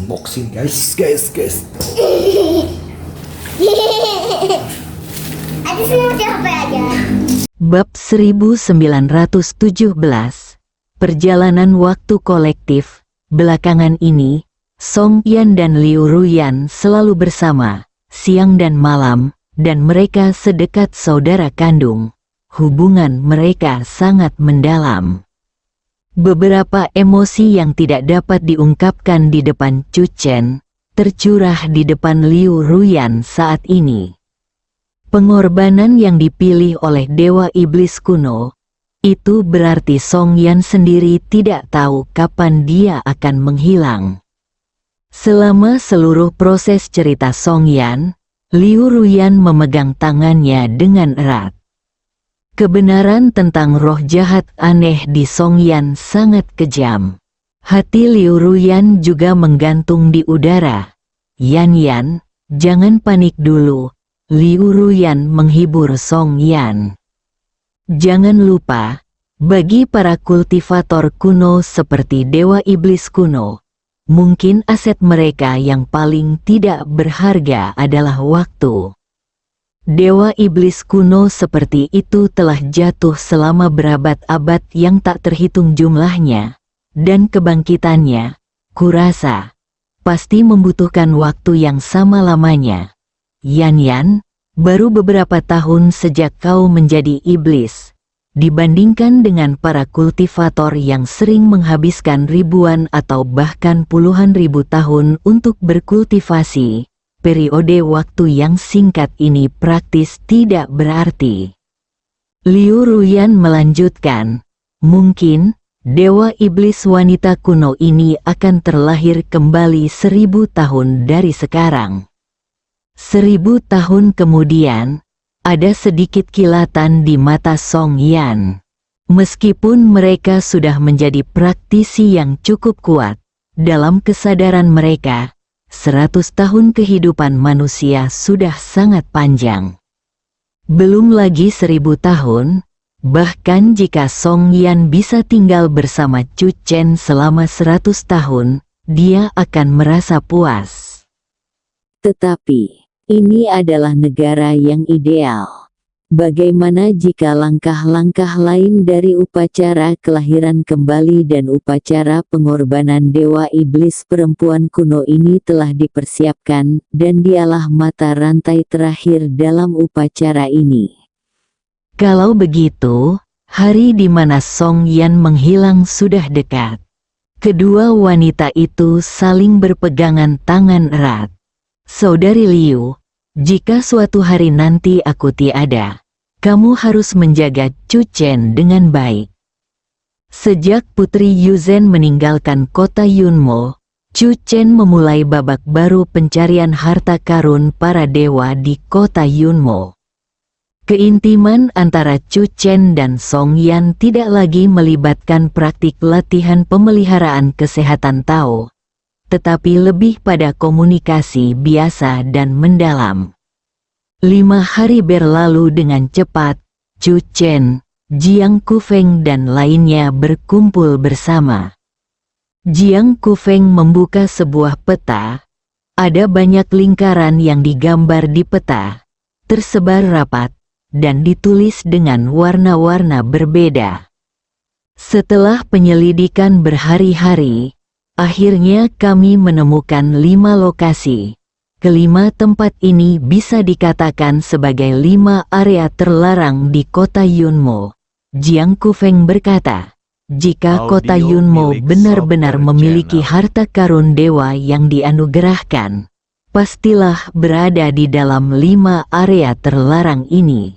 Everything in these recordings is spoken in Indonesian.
unboxing guys. Ada semut apa aja? Bab 1917. Perjalanan waktu kolektif. Belakangan ini, Song Yan dan Liu Ruyan selalu bersama, siang dan malam, dan mereka sedekat saudara kandung. Hubungan mereka sangat mendalam. Beberapa emosi yang tidak dapat diungkapkan di depan Chu Chen, tercurah di depan Liu Ruyan saat ini. Pengorbanan yang dipilih oleh Dewa Iblis kuno, itu berarti Song Yan sendiri tidak tahu kapan dia akan menghilang. Selama seluruh proses cerita Song Yan, Liu Ruyan memegang tangannya dengan erat. Kebenaran tentang roh jahat aneh di Song Yan sangat kejam. Hati Liu Ruyan juga menggantung di udara. Yan, jangan panik dulu. Liu Ruyan menghibur Song Yan. Jangan lupa, bagi para kultivator kuno seperti Dewa Iblis kuno, mungkin aset mereka yang paling tidak berharga adalah waktu. Dewa Iblis kuno seperti itu telah jatuh selama berabad-abad yang tak terhitung jumlahnya, dan kebangkitannya, kurasa, pasti membutuhkan waktu yang sama lamanya. Yan, baru beberapa tahun sejak kau menjadi iblis, dibandingkan dengan para kultivator yang sering menghabiskan ribuan atau bahkan puluhan ribu tahun untuk berkultivasi. Periode waktu yang singkat ini praktis tidak berarti. Liu Ruyan melanjutkan, mungkin Dewa Iblis wanita kuno ini akan terlahir kembali 1000 tahun dari sekarang. 1000 tahun kemudian, ada sedikit kilatan di mata Song Yan. Meskipun mereka sudah menjadi praktisi yang cukup kuat, dalam kesadaran mereka, 100 tahun kehidupan manusia sudah sangat panjang. Belum lagi 1000 tahun, bahkan jika Song Yan bisa tinggal bersama Chu Chen selama 100 tahun, dia akan merasa puas. Tetapi, ini adalah negara yang ideal. Bagaimana jika langkah-langkah lain dari upacara kelahiran kembali dan upacara pengorbanan Dewa Iblis perempuan kuno ini telah dipersiapkan, dan dialah mata rantai terakhir dalam upacara ini? Kalau begitu, hari di mana Song Yan menghilang sudah dekat. Kedua wanita itu saling berpegangan tangan erat. Saudari Liu, jika suatu hari nanti aku tiada, kamu harus menjaga Chu Chen dengan baik. Sejak Putri Yuzhen meninggalkan kota Yunmo, Chu Chen memulai babak baru pencarian harta karun para dewa di kota Yunmo. Keintiman antara Chu Chen dan Song Yan tidak lagi melibatkan praktik latihan pemeliharaan kesehatan Tao, tetapi lebih pada komunikasi biasa dan mendalam. 5 hari berlalu dengan cepat. Chu Chen, Jiang Kufeng dan lainnya berkumpul bersama. Jiang Kufeng membuka sebuah peta. Ada banyak lingkaran yang digambar di peta, tersebar rapat, dan ditulis dengan warna-warna berbeda. Setelah penyelidikan berhari-hari, akhirnya kami menemukan 5 lokasi. Kelima tempat ini bisa dikatakan sebagai 5 area terlarang di kota Yunmo. Jiang Kufeng berkata, jika kota Yunmo benar-benar memiliki harta karun dewa yang dianugerahkan, pastilah berada di dalam 5 area terlarang ini.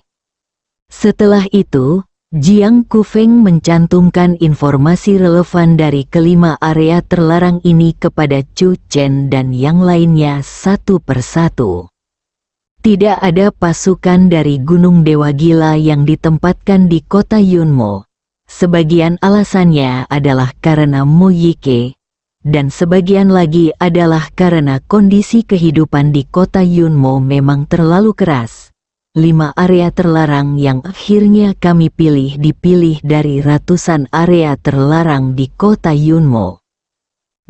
Setelah itu, Jiang Kufeng mencantumkan informasi relevan dari kelima area terlarang ini kepada Chu Chen dan yang lainnya satu persatu. Tidak ada pasukan dari Gunung Dewa Gila yang ditempatkan di kota Yunmo. Sebagian alasannya adalah karena Mo Yike, dan sebagian lagi adalah karena kondisi kehidupan di kota Yunmo memang terlalu keras. 5 area terlarang yang akhirnya kami pilih dipilih dari ratusan area terlarang di kota Yunmo.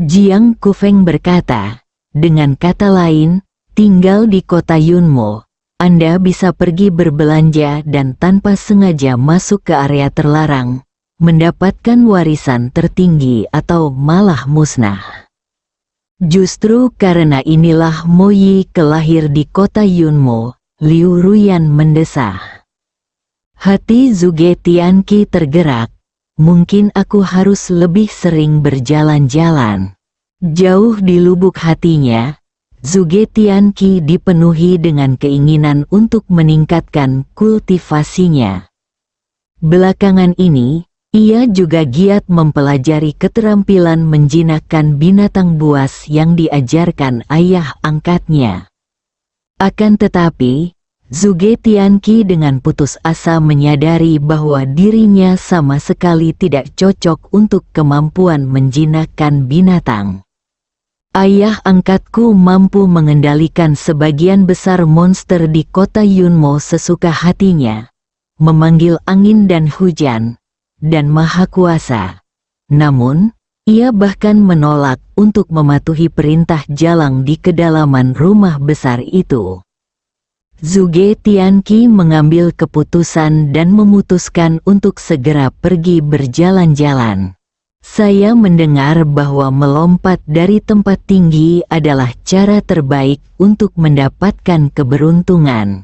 Jiang Kufeng berkata, dengan kata lain, tinggal di kota Yunmo, Anda bisa pergi berbelanja dan tanpa sengaja masuk ke area terlarang, mendapatkan warisan tertinggi atau malah musnah. Justru karena inilah Mo Yi kelahir di kota Yunmo, Liu Ruyan mendesah. Hati Zhuge Tianqi tergerak. Mungkin aku harus lebih sering berjalan-jalan. Jauh di lubuk hatinya, Zhuge Tianqi dipenuhi dengan keinginan untuk meningkatkan kultivasinya. Belakangan ini, ia juga giat mempelajari keterampilan menjinakkan binatang buas yang diajarkan ayah angkatnya. Akan tetapi, Zhuge Tianqi dengan putus asa menyadari bahwa dirinya sama sekali tidak cocok untuk kemampuan menjinakkan binatang. Ayah angkatku mampu mengendalikan sebagian besar monster di kota Yunmo sesuka hatinya, memanggil angin dan hujan, dan maha kuasa. Namun, ia bahkan menolak untuk mematuhi perintah jalang di kedalaman rumah besar itu. Zhuge Tianqi mengambil keputusan dan memutuskan untuk segera pergi berjalan-jalan. Saya mendengar bahwa melompat dari tempat tinggi adalah cara terbaik untuk mendapatkan keberuntungan.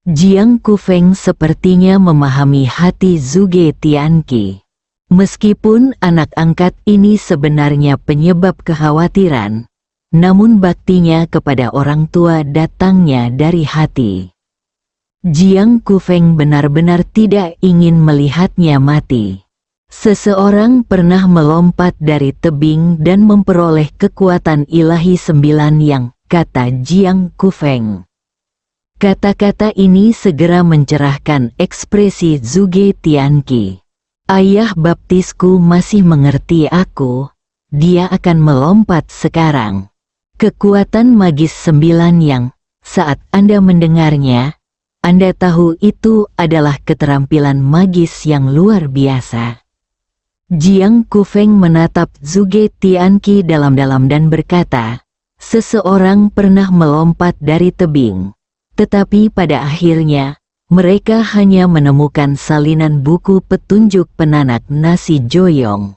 Jiang Kufeng sepertinya memahami hati Zhuge Tianqi. Meskipun anak angkat ini sebenarnya penyebab kekhawatiran, namun baktinya kepada orang tua datangnya dari hati. Jiang Kufeng benar-benar tidak ingin melihatnya mati. Seseorang pernah melompat dari tebing dan memperoleh kekuatan ilahi 9 yang, kata Jiang Kufeng. Kata-kata ini segera mencerahkan ekspresi Zhuge Tianqi. Ayah baptisku masih mengerti aku, dia akan melompat sekarang. Kekuatan magis 9 yang, saat Anda mendengarnya, Anda tahu itu adalah keterampilan magis yang luar biasa. Jiang Kufeng menatap Zhuge Tianqi dalam-dalam dan berkata, seseorang pernah melompat dari tebing, tetapi pada akhirnya, mereka hanya menemukan salinan buku petunjuk penanak nasi Joyong.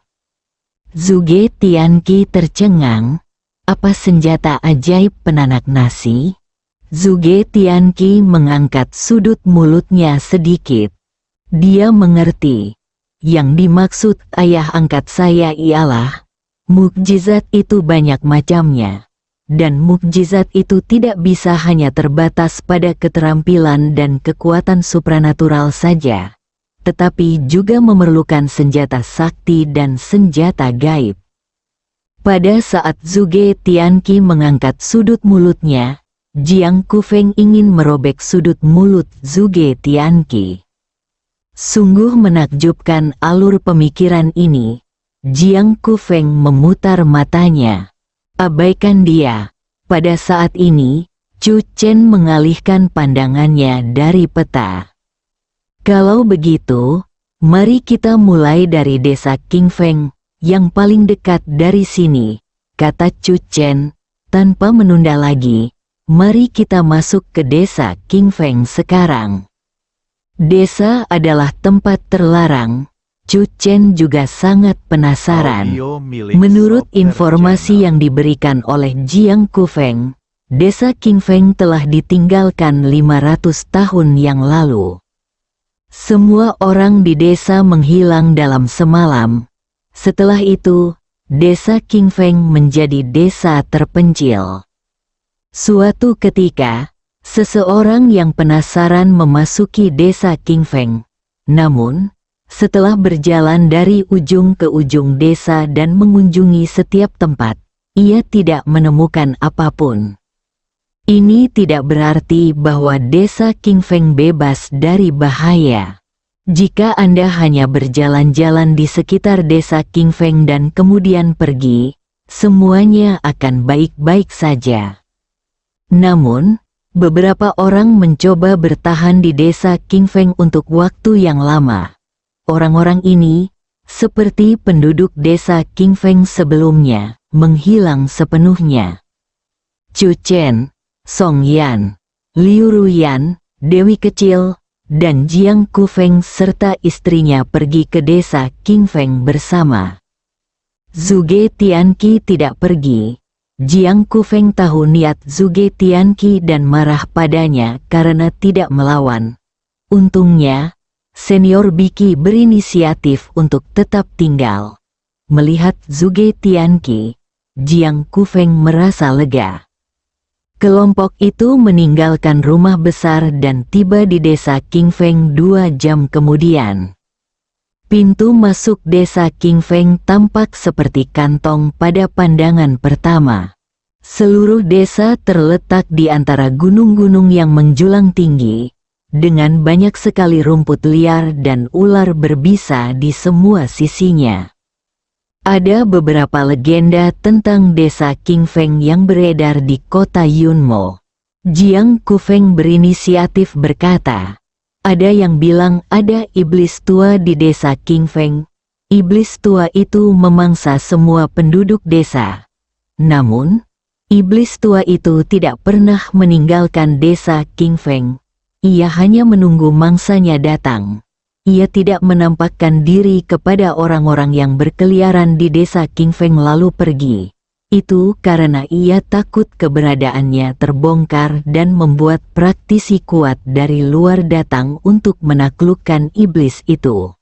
Zhuge Tianqi tercengang. Apa senjata ajaib penanak nasi? Zhuge Tianqi mengangkat sudut mulutnya sedikit. Dia mengerti. Yang dimaksud ayah angkat saya ialah, mukjizat itu banyak macamnya. Dan mukjizat itu tidak bisa hanya terbatas pada keterampilan dan kekuatan supranatural saja, tetapi juga memerlukan senjata sakti dan senjata gaib. Pada saat Zhuge Tianqi mengangkat sudut mulutnya, Jiang Kufeng ingin merobek sudut mulut Zhuge Tianqi. Sungguh menakjubkan alur pemikiran ini. Jiang Kufeng memutar matanya. Abaikan dia. Pada saat ini, Chu Chen mengalihkan pandangannya dari peta. Kalau begitu, mari kita mulai dari desa Qingfeng, yang paling dekat dari sini, kata Chu Chen, tanpa menunda lagi, mari kita masuk ke desa Qingfeng sekarang. Desa adalah tempat terlarang. Chu Chen juga sangat penasaran. Menurut informasi yang diberikan oleh Jiang Kufeng, desa Qingfeng telah ditinggalkan 500 tahun yang lalu. Semua orang di desa menghilang dalam semalam. Setelah itu, desa Qingfeng menjadi desa terpencil. Suatu ketika, seseorang yang penasaran memasuki desa Qingfeng. Namun, setelah berjalan dari ujung ke ujung desa dan mengunjungi setiap tempat, ia tidak menemukan apapun. Ini tidak berarti bahwa desa Qingfeng bebas dari bahaya. Jika Anda hanya berjalan-jalan di sekitar desa Qingfeng dan kemudian pergi, semuanya akan baik-baik saja. Namun, beberapa orang mencoba bertahan di desa Qingfeng untuk waktu yang lama. Orang-orang ini, seperti penduduk desa Qingfeng sebelumnya, menghilang sepenuhnya. Chu Chen, Song Yan, Liu Ruyan, Dewi Kecil, dan Jiang Kufeng serta istrinya pergi ke desa Qingfeng bersama. Zhuge Tianqi tidak pergi. Jiang Kufeng tahu niat Zhuge Tianqi dan marah padanya karena tidak melawan. Untungnya, senior Biki berinisiatif untuk tetap tinggal. Melihat Zhuge Tianqi, Jiang Kufeng merasa lega. Kelompok itu meninggalkan rumah besar dan tiba di desa Qingfeng 2 jam kemudian. Pintu masuk desa Qingfeng tampak seperti kantong pada pandangan pertama. Seluruh desa terletak di antara gunung-gunung yang menjulang tinggi, dengan banyak sekali rumput liar dan ular berbisa di semua sisinya. Ada beberapa legenda tentang desa Qingfeng yang beredar di kota Yunmo. Jiang Kufeng berinisiatif berkata, ada yang bilang ada iblis tua di desa Qingfeng. Iblis tua itu memangsa semua penduduk desa. Namun, iblis tua itu tidak pernah meninggalkan desa Qingfeng. Ia hanya menunggu mangsanya datang. Ia tidak menampakkan diri kepada orang-orang yang berkeliaran di desa Qingfeng lalu pergi. Itu karena ia takut keberadaannya terbongkar dan membuat praktisi kuat dari luar datang untuk menaklukkan iblis itu.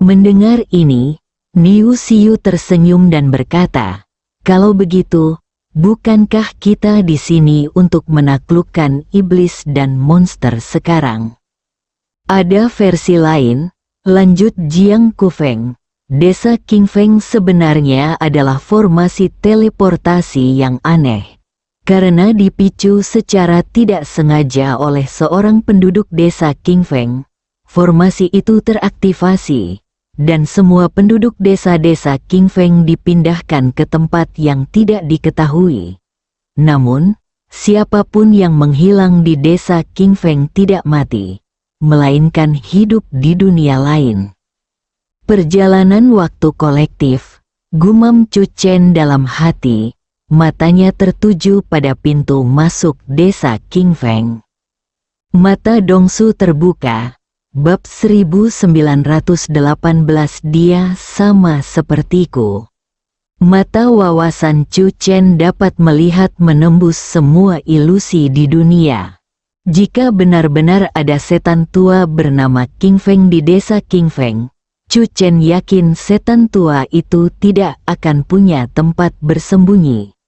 Mendengar ini, Niu Xiu tersenyum dan berkata, kalau begitu, bukankah kita di sini untuk menaklukkan iblis dan monster sekarang? Ada versi lain, lanjut Jiang Kufeng. Desa Qingfeng sebenarnya adalah formasi teleportasi yang aneh. Karena dipicu secara tidak sengaja oleh seorang penduduk desa Qingfeng, formasi itu teraktivasi, dan semua penduduk desa-desa Qingfeng dipindahkan ke tempat yang tidak diketahui. Namun, siapapun yang menghilang di desa Qingfeng tidak mati, melainkan hidup di dunia lain. Perjalanan waktu kolektif, gumam Chu Chen dalam hati, matanya tertuju pada pintu masuk desa Qingfeng. Mata Dongsu terbuka, bab 1918 dia sama sepertiku. Mata wawasan Chu Chen dapat melihat menembus semua ilusi di dunia. Jika benar-benar ada setan tua bernama Qingfeng di desa Qingfeng, Chu Chen yakin setan tua itu tidak akan punya tempat bersembunyi.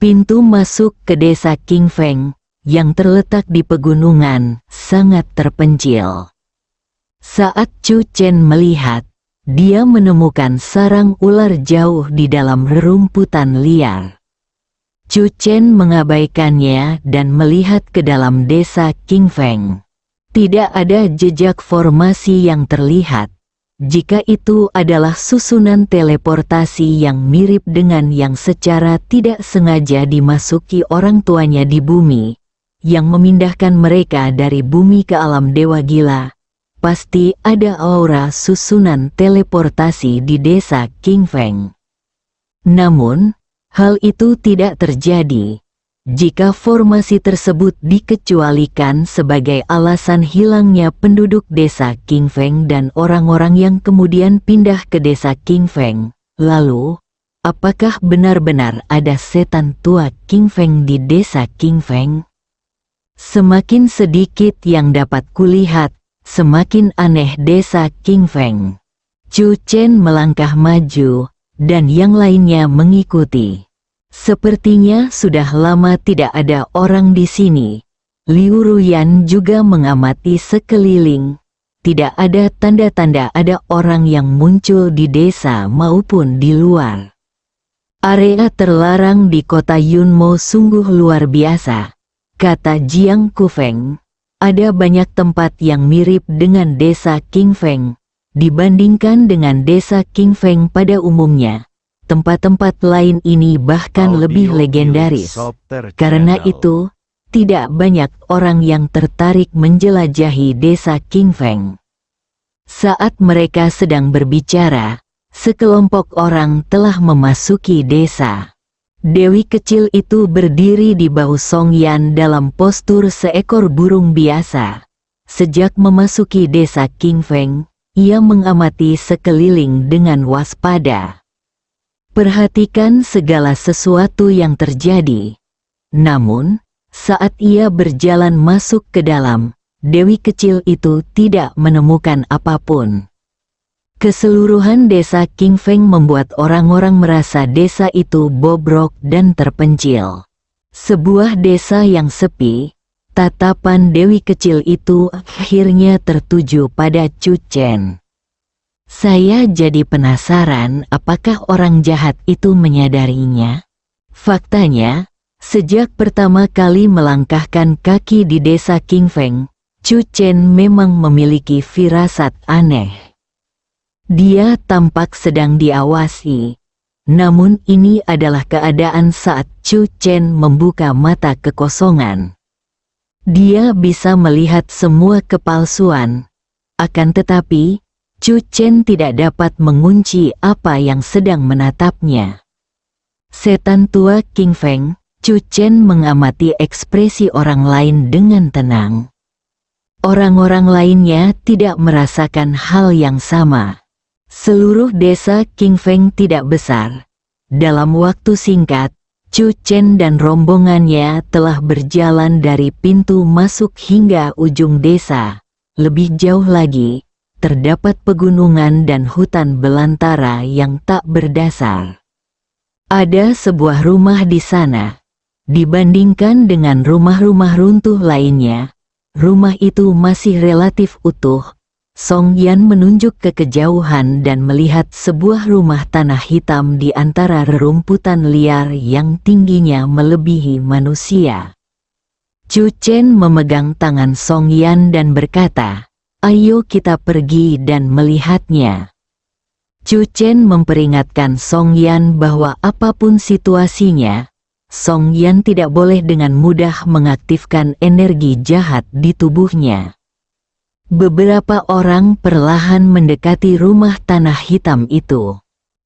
Pintu masuk ke desa Qingfeng, yang terletak di pegunungan, sangat terpencil. Saat Chu Chen melihat, dia menemukan sarang ular jauh di dalam rerumputan liar. Chu Chen mengabaikannya dan melihat ke dalam desa Qingfeng. Tidak ada jejak formasi yang terlihat. Jika itu adalah susunan teleportasi yang mirip dengan yang secara tidak sengaja dimasuki orang tuanya di bumi, yang memindahkan mereka dari bumi ke alam dewa gila, pasti ada aura susunan teleportasi di desa Qingfeng. Namun, hal itu tidak terjadi. Jika formasi tersebut dikecualikan sebagai alasan hilangnya penduduk desa Qingfeng dan orang-orang yang kemudian pindah ke desa Qingfeng, lalu, apakah benar-benar ada setan tua Qingfeng di desa Qingfeng? Semakin sedikit yang dapat kulihat, semakin aneh desa Qingfeng. Chu Chen melangkah maju, dan yang lainnya mengikuti. Sepertinya sudah lama tidak ada orang di sini. Liu Ruyan juga mengamati sekeliling. Tidak ada tanda-tanda ada orang yang muncul di desa maupun di luar. Area terlarang di kota Yunmo sungguh luar biasa, kata Jiang Kufeng. Ada banyak tempat yang mirip dengan desa Qingfeng. Dibandingkan dengan desa Qingfeng pada umumnya, tempat-tempat lain ini bahkan lebih legendaris. Karena itu, tidak banyak orang yang tertarik menjelajahi desa Qingfeng. Saat mereka sedang berbicara, sekelompok orang telah memasuki desa. Dewi kecil itu berdiri di bahu Song Yan dalam postur seekor burung biasa. Sejak memasuki desa King Feng, ia mengamati sekeliling dengan waspada. Perhatikan segala sesuatu yang terjadi. Namun, saat ia berjalan masuk ke dalam, Dewi kecil itu tidak menemukan apapun. Keseluruhan desa King Feng membuat orang-orang merasa desa itu bobrok dan terpencil. Sebuah desa yang sepi, tatapan Dewi kecil itu akhirnya tertuju pada Chu Chen. Saya jadi penasaran apakah orang jahat itu menyadarinya. Faktanya, sejak pertama kali melangkahkan kaki di desa King Feng, Chu Chen memang memiliki firasat aneh. Dia tampak sedang diawasi. Namun ini adalah keadaan saat Chu Chen membuka mata kekosongan. Dia bisa melihat semua kepalsuan. Akan tetapi, Chu Chen tidak dapat mengunci apa yang sedang menatapnya. Setan tua King Feng, Chu Chen mengamati ekspresi orang lain dengan tenang. Orang-orang lainnya tidak merasakan hal yang sama. Seluruh desa King Feng tidak besar. Dalam waktu singkat, Chu Chen dan rombongannya telah berjalan dari pintu masuk hingga ujung desa. Lebih jauh lagi, terdapat pegunungan dan hutan belantara yang tak berdasar. Ada sebuah rumah di sana. Dibandingkan dengan rumah-rumah runtuh lainnya, rumah itu masih relatif utuh. Song Yan menunjuk ke kejauhan dan melihat sebuah rumah tanah hitam di antara rerumputan liar yang tingginya melebihi manusia. Chu Chen memegang tangan Song Yan dan berkata, "Ayo kita pergi dan melihatnya." Chu Chen memperingatkan Song Yan bahwa apapun situasinya, Song Yan tidak boleh dengan mudah mengaktifkan energi jahat di tubuhnya. Beberapa orang perlahan mendekati rumah tanah hitam itu.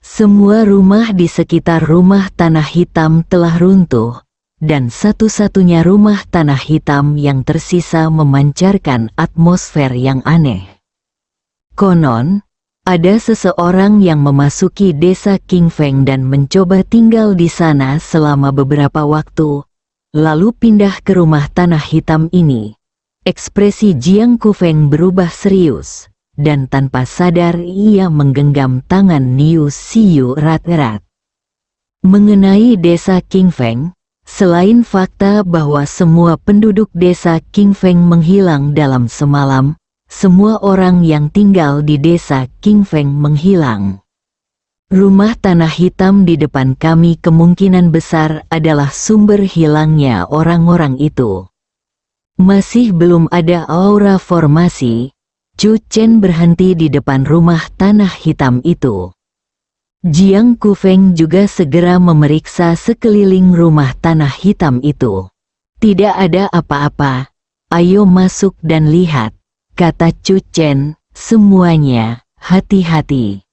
Semua rumah di sekitar rumah tanah hitam telah runtuh, dan satu-satunya rumah tanah hitam yang tersisa memancarkan atmosfer yang aneh. Konon, ada seseorang yang memasuki desa King Feng dan mencoba tinggal di sana selama beberapa waktu, lalu pindah ke rumah tanah hitam ini. Ekspresi Jiang Kufeng berubah serius, dan tanpa sadar ia menggenggam tangan Niu Siyu erat-erat. Mengenai desa King Feng, selain fakta bahwa semua penduduk desa King Feng menghilang dalam semalam, semua orang yang tinggal di desa King Feng menghilang. Rumah tanah hitam di depan kami kemungkinan besar adalah sumber hilangnya orang-orang itu. Masih belum ada aura formasi, Chu Chen berhenti di depan rumah tanah hitam itu. Jiang Kufeng juga segera memeriksa sekeliling rumah tanah hitam itu. Tidak ada apa-apa, ayo masuk dan lihat. Kata Chu Chen, semuanya, hati-hati.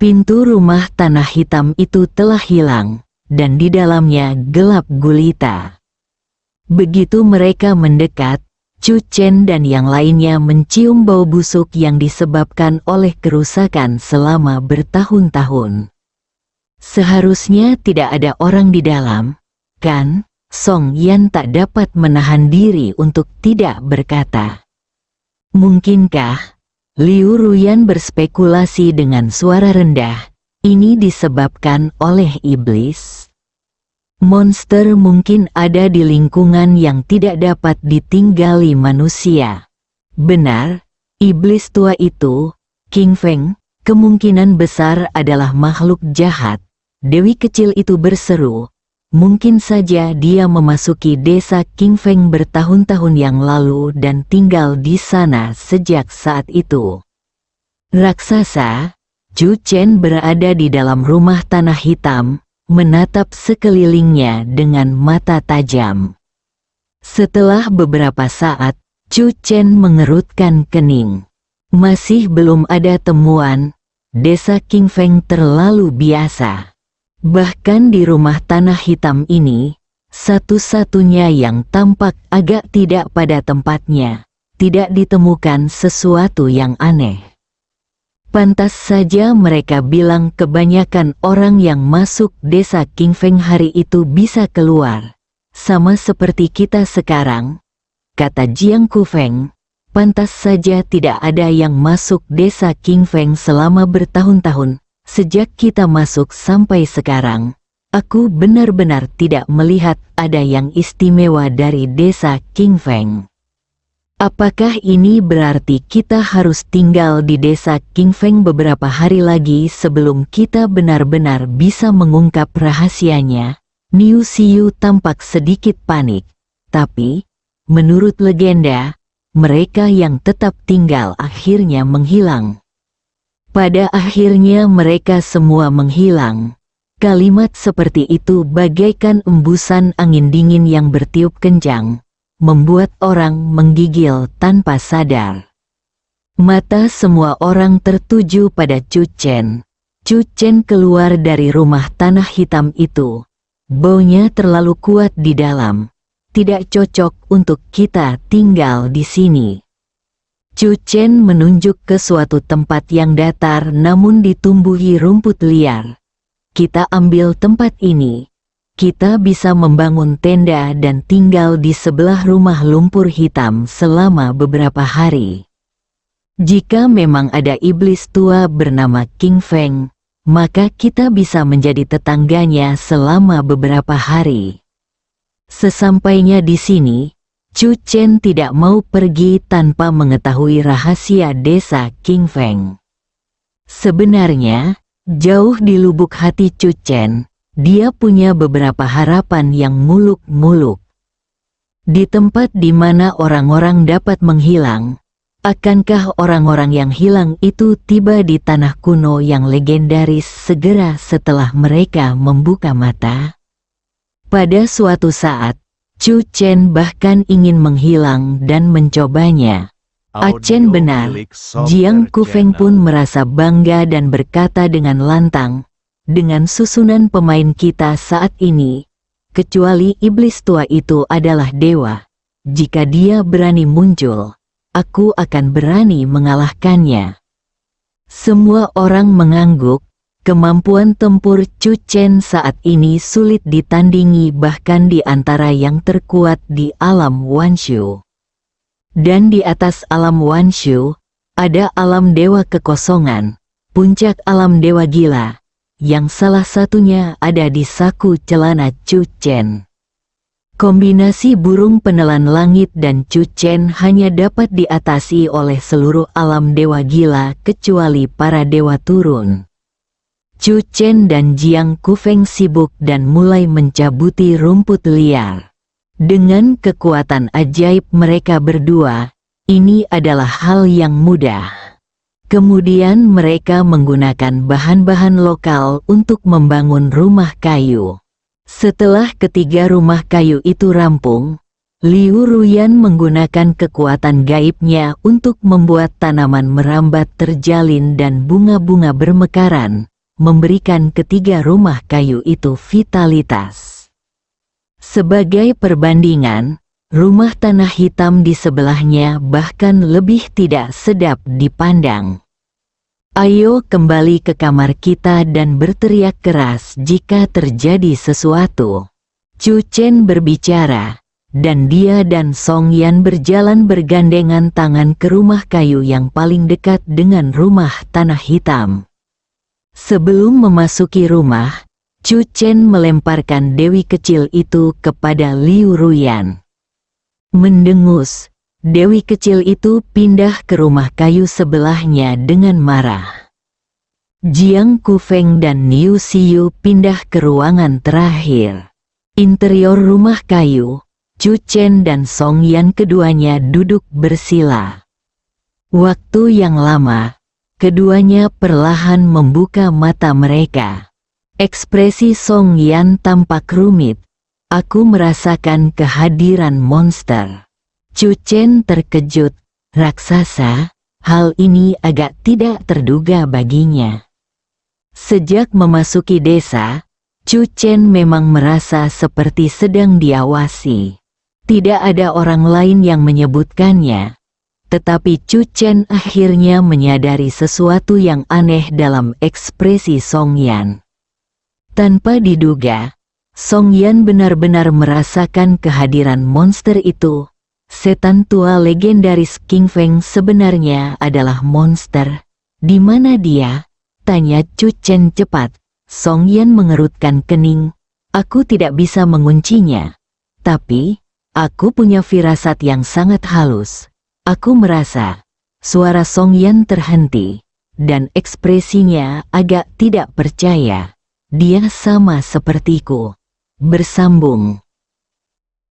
Pintu rumah tanah hitam itu telah hilang, dan di dalamnya gelap gulita. Begitu mereka mendekat, Chu Chen dan yang lainnya mencium bau busuk yang disebabkan oleh kerusakan selama bertahun-tahun. Seharusnya tidak ada orang di dalam, kan? Song Yan tak dapat menahan diri untuk tidak berkata. Mungkinkah? Liu Ruyan berspekulasi dengan suara rendah. Ini disebabkan oleh iblis. Monster mungkin ada di lingkungan yang tidak dapat ditinggali manusia. Benar, iblis tua itu, King Feng, kemungkinan besar adalah makhluk jahat. Dewi kecil itu berseru. Mungkin saja dia memasuki desa King Feng bertahun-tahun yang lalu dan tinggal di sana sejak saat itu. Raksasa, Chu Chen berada di dalam rumah tanah hitam, menatap sekelilingnya dengan mata tajam. Setelah beberapa saat, Chu Chen mengerutkan kening. Masih belum ada temuan, desa King Feng terlalu biasa. Bahkan di rumah tanah hitam ini, satu-satunya yang tampak agak tidak pada tempatnya, tidak ditemukan sesuatu yang aneh. Pantas saja mereka bilang kebanyakan orang yang masuk desa King Feng hari itu bisa keluar. Sama seperti kita sekarang, kata Jiang Kufeng, pantas saja tidak ada yang masuk desa King Feng selama bertahun-tahun. Sejak kita masuk sampai sekarang, aku benar-benar tidak melihat ada yang istimewa dari desa King Feng. Apakah ini berarti kita harus tinggal di desa King Feng beberapa hari lagi sebelum kita benar-benar bisa mengungkap rahasianya? Niu Xiu tampak sedikit panik, tapi, menurut legenda, mereka yang tetap tinggal akhirnya menghilang. Pada akhirnya mereka semua menghilang. Kalimat seperti itu bagaikan embusan angin dingin yang bertiup kencang, membuat orang menggigil tanpa sadar. Mata semua orang tertuju pada Chu Chen. Chu Chen keluar dari rumah tanah hitam itu. Baunya terlalu kuat di dalam. Tidak cocok untuk kita tinggal di sini. Chu Chen menunjuk ke suatu tempat yang datar namun ditumbuhi rumput liar. Kita ambil tempat ini. Kita bisa membangun tenda dan tinggal di sebelah rumah lumpur hitam selama beberapa hari. Jika memang ada iblis tua bernama King Feng, maka kita bisa menjadi tetangganya selama beberapa hari. Sesampainya di sini, Chu Chen tidak mau pergi tanpa mengetahui rahasia desa King Feng. Sebenarnya, jauh di lubuk hati Chu Chen, dia punya beberapa harapan yang muluk-muluk. Di tempat di mana orang-orang dapat menghilang, akankah orang-orang yang hilang itu tiba di tanah kuno yang legendaris segera setelah mereka membuka mata? Pada suatu saat, Chu Chen bahkan ingin menghilang dan mencobanya. Chen benar, Jiang Kufeng pun merasa bangga dan berkata dengan lantang, dengan susunan pemain kita saat ini, kecuali iblis tua itu adalah dewa. Jika dia berani muncul, aku akan berani mengalahkannya. Semua orang mengangguk. Kemampuan tempur Chu Chen saat ini sulit ditandingi bahkan di antara yang terkuat di alam Wanshu. Dan di atas alam Wanshu, ada alam dewa kekosongan, puncak alam dewa gila, yang salah satunya ada di saku celana Chu Chen. Kombinasi burung penelan langit dan Chu Chen hanya dapat diatasi oleh seluruh alam dewa gila kecuali para dewa turun. Chu Chen dan Jiang Kufeng sibuk dan mulai mencabuti rumput liar. Dengan kekuatan ajaib mereka berdua, ini adalah hal yang mudah. Kemudian mereka menggunakan bahan-bahan lokal untuk membangun rumah kayu. Setelah ketiga rumah kayu itu rampung, Liu Ruyan menggunakan kekuatan gaibnya untuk membuat tanaman merambat terjalin dan bunga-bunga bermekaran, memberikan ketiga rumah kayu itu vitalitas. Sebagai perbandingan, rumah tanah hitam di sebelahnya bahkan lebih tidak sedap dipandang. Ayo kembali ke kamar kita dan berteriak keras jika terjadi sesuatu. Chu Chen berbicara, dan dia dan Song Yan berjalan bergandengan tangan ke rumah kayu yang paling dekat dengan rumah tanah hitam. Sebelum memasuki rumah, Chu Chen melemparkan dewi kecil itu kepada Liu Ruyan. Mendengus, dewi kecil itu pindah ke rumah kayu sebelahnya dengan marah. Jiang Kufeng dan Niu Xiu pindah ke ruangan terakhir. Interior rumah kayu, Chu Chen dan Song Yan keduanya duduk bersila. Waktu yang lama, keduanya perlahan membuka mata mereka. Ekspresi Song Yan tampak rumit. Aku merasakan kehadiran monster. Chu Chen terkejut. Raksasa? Hal ini agak tidak terduga baginya. Sejak memasuki desa, Chu Chen memang merasa seperti sedang diawasi. Tidak ada orang lain yang menyebutkannya, tetapi Chu Chen akhirnya menyadari sesuatu yang aneh dalam ekspresi Song Yan. Tanpa diduga, Song Yan benar-benar merasakan kehadiran monster itu. Setan tua legendaris King Feng sebenarnya adalah monster. Di mana dia? Tanya Chu Chen cepat. Song Yan mengerutkan kening. Aku tidak bisa menguncinya. Tapi, aku punya firasat yang sangat halus. Aku merasa. Suara Song Yan terhenti. Dan ekspresinya agak tidak percaya. Dia sama sepertiku. Bersambung.